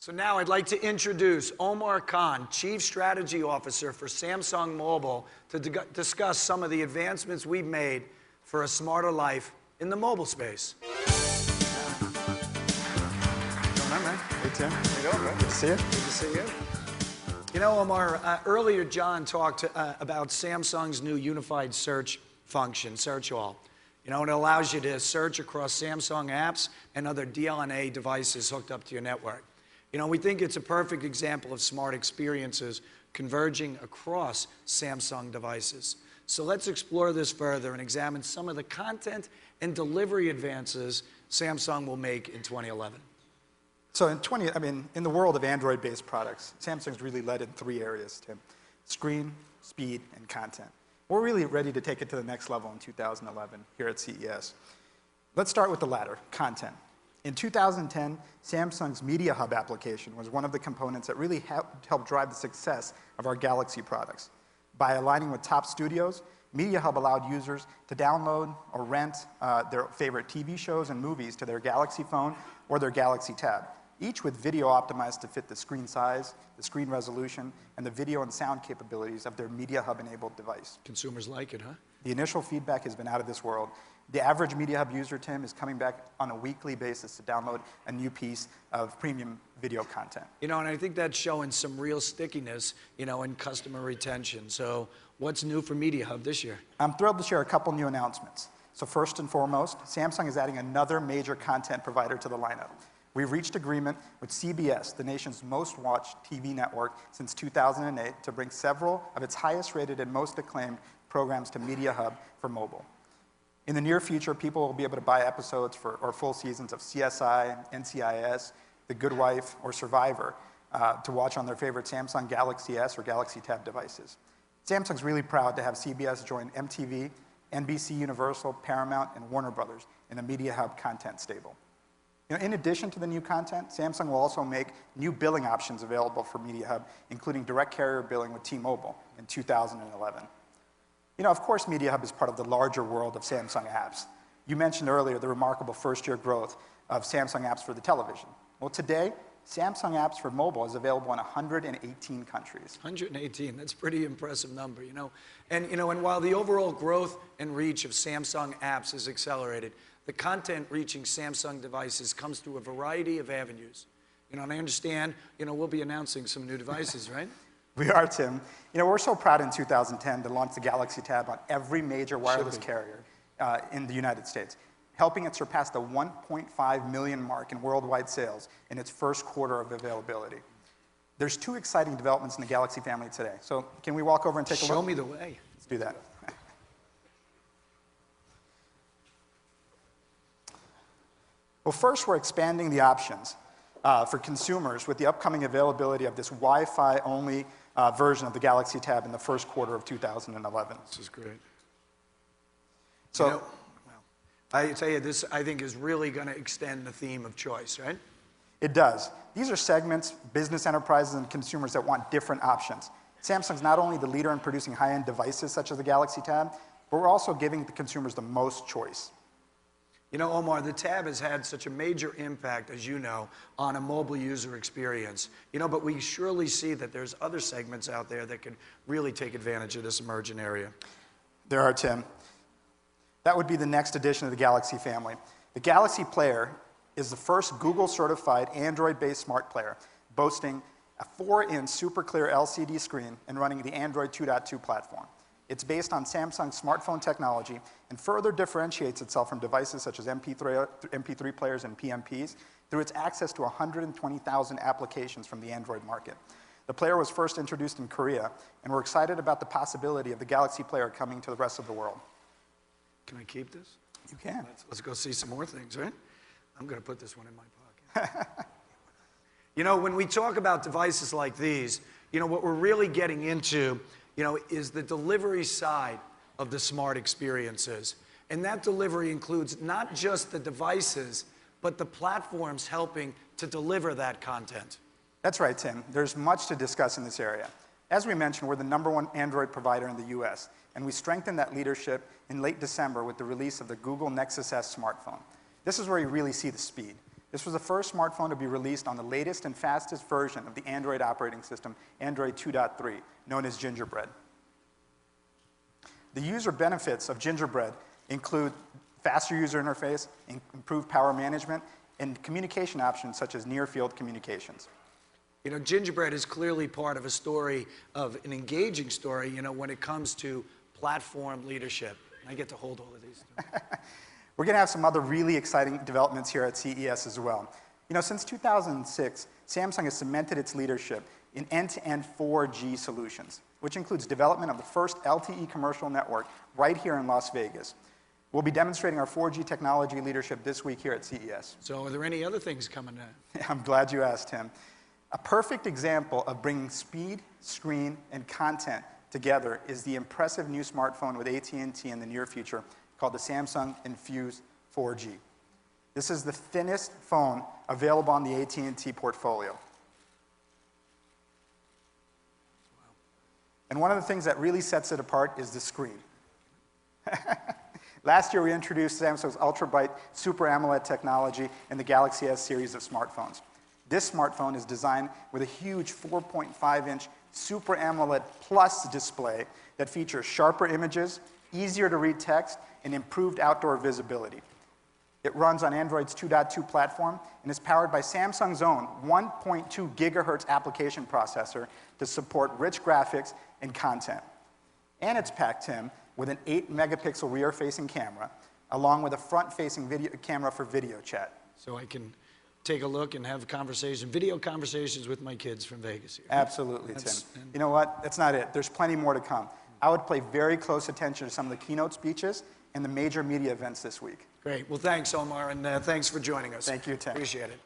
So now I'd like to introduce Omar Khan, Chief Strategy Officer for Samsung Mobile, to discuss some of the advancements we've made for a smarter life in the mobile space. What's going on, man? Hey, Tim. How you doing, bro? Good to see you. Good to see you. You know, Omar, earlier John talked about Samsung's new unified search function, Search All. You know, it allows you to search across Samsung apps and other DLNA devices hooked up to your network. You know, we think it's a perfect example of smart experiences converging across Samsung devices. So let's explore this further and examine some of the content and delivery advances Samsung will make in 2011. So in the world of Android-based products, Samsung's really led in three areas, Tim: screen, speed, and content. We're really ready to take it to the next level in 2011 here at CES. Let's start with the latter, content. In 2010, Samsung's Media Hub application was one of the components that really helped drive the success of our Galaxy products. By aligning with top studios, Media Hub allowed users to download or rent their favorite TV shows and movies to their Galaxy phone or their Galaxy Tab, each with video optimized to fit the screen size, the screen resolution, and the video and sound capabilities of their Media Hub-enabled device. Consumers like it, huh? The initial feedback has been out of this world. The average Media Hub user, Tim, is coming back on a weekly basis to download a new piece of premium video content. You know, and I think that's showing some real stickiness, you know, in customer retention. So what's new for Media Hub this year? I'm thrilled to share a couple new announcements. So first and foremost, Samsung is adding another major content provider to the lineup. We've reached agreement with CBS, the nation's most watched TV network since 2008, to bring several of its highest rated and most acclaimed programs to Media Hub for mobile. In the near future, people will be able to buy episodes or full seasons of CSI, NCIS, The Good Wife, or Survivor to watch on their favorite Samsung Galaxy S or Galaxy Tab devices. Samsung's really proud to have CBS join MTV, NBC Universal, Paramount, and Warner Brothers in the Media Hub content stable. You know, in addition to the new content, Samsung will also make new billing options available for Media Hub, including direct carrier billing with T-Mobile in 2011. You know, of course, Media Hub is part of the larger world of Samsung apps. You mentioned earlier the remarkable first-year growth of Samsung apps for the television. Well, today, Samsung apps for mobile is available in 118 countries. 118, that's a pretty impressive number, you know. And while the overall growth and reach of Samsung apps is accelerated, the content reaching Samsung devices comes through a variety of avenues. You know, and I understand, you know, we'll be announcing some new devices, right? We are, Tim. You know, we're so proud in 2010 to launch the Galaxy Tab on every major wireless carrier in the United States, helping it surpass the 1.5 million mark in worldwide sales in its first quarter of availability. There's two exciting developments in the Galaxy family today. So can we walk over and take a look? Show me the way. Let's do that. Well, first, we're expanding the options for consumers with the upcoming availability of this Wi-Fi only version of the Galaxy Tab in the first quarter of 2011. This is great. So, you know, well, I tell you, this I think is really going to extend the theme of choice, right? It does. These are segments, business enterprises, and consumers that want different options. Samsung's not only the leader in producing high-end devices such as the Galaxy Tab, but we're also giving the consumers the most choice. You know, Omar, the Tab has had such a major impact, as you know, on a mobile user experience. You know, but we surely see that there's other segments out there that can really take advantage of this emerging area. There are, Tim. That would be the next addition to the Galaxy family. The Galaxy Player is the first Google-certified Android-based smart player, boasting a 4-inch super clear LCD screen and running the Android 2.2 platform. It's based on Samsung's smartphone technology and further differentiates itself from devices such as MP3 players and PMPs through its access to 120,000 applications from the Android market. The player was first introduced in Korea, and we're excited about the possibility of the Galaxy Player coming to the rest of the world. Can I keep this? You can. Let's go see some more things, right? I'm going to put this one in my pocket. You know, when we talk about devices like these, you know, what we're really getting into, you know, is the delivery side of the smart experiences. And that delivery includes not just the devices, but the platforms helping to deliver that content. That's right, Tim. There's much to discuss in this area. As we mentioned, we're the #1 Android provider in the US, and we strengthened that leadership in late December with the release of the Google Nexus S smartphone. This is where you really see the speed. This was the first smartphone to be released on the latest and fastest version of the Android operating system, Android 2.3, known as Gingerbread. The user benefits of Gingerbread include faster user interface, improved power management, and communication options such as near-field communications. You know, Gingerbread is clearly part of a story, of an engaging story, you know, when it comes to platform leadership. I get to hold all of these. We're going to have some other really exciting developments here at CES as well. You know, since 2006, Samsung has cemented its leadership in end-to-end 4G solutions, which includes development of the first LTE commercial network right here in Las Vegas. We'll be demonstrating our 4G technology leadership this week here at CES. So are there any other things coming up? I'm glad you asked, Tim. A perfect example of bringing speed, screen, and content together is the impressive new smartphone with AT&T in the near future called the Samsung Infuse 4G. This is the thinnest phone available on the AT&T portfolio. Wow. And one of the things that really sets it apart is the screen. Last year, we introduced Samsung's ultra-bright Super AMOLED technology in the Galaxy S series of smartphones. This smartphone is designed with a huge 4.5-inch Super AMOLED Plus display that features sharper images, easier to read text, and improved outdoor visibility. It runs on Android's 2.2 platform and is powered by Samsung's own 1.2 gigahertz application processor to support rich graphics and content. And it's packed, Tim, with an 8-megapixel rear-facing camera, along with a front-facing camera for video chat. So I can take a look and have video conversations with my kids from Vegas here. Absolutely, Tim. You know what? That's not it. There's plenty more to come. I would pay very close attention to some of the keynote speeches and the major media events this week. Great. Well, thanks, Omar, and thanks for joining us. Thank you, Tim. Appreciate it.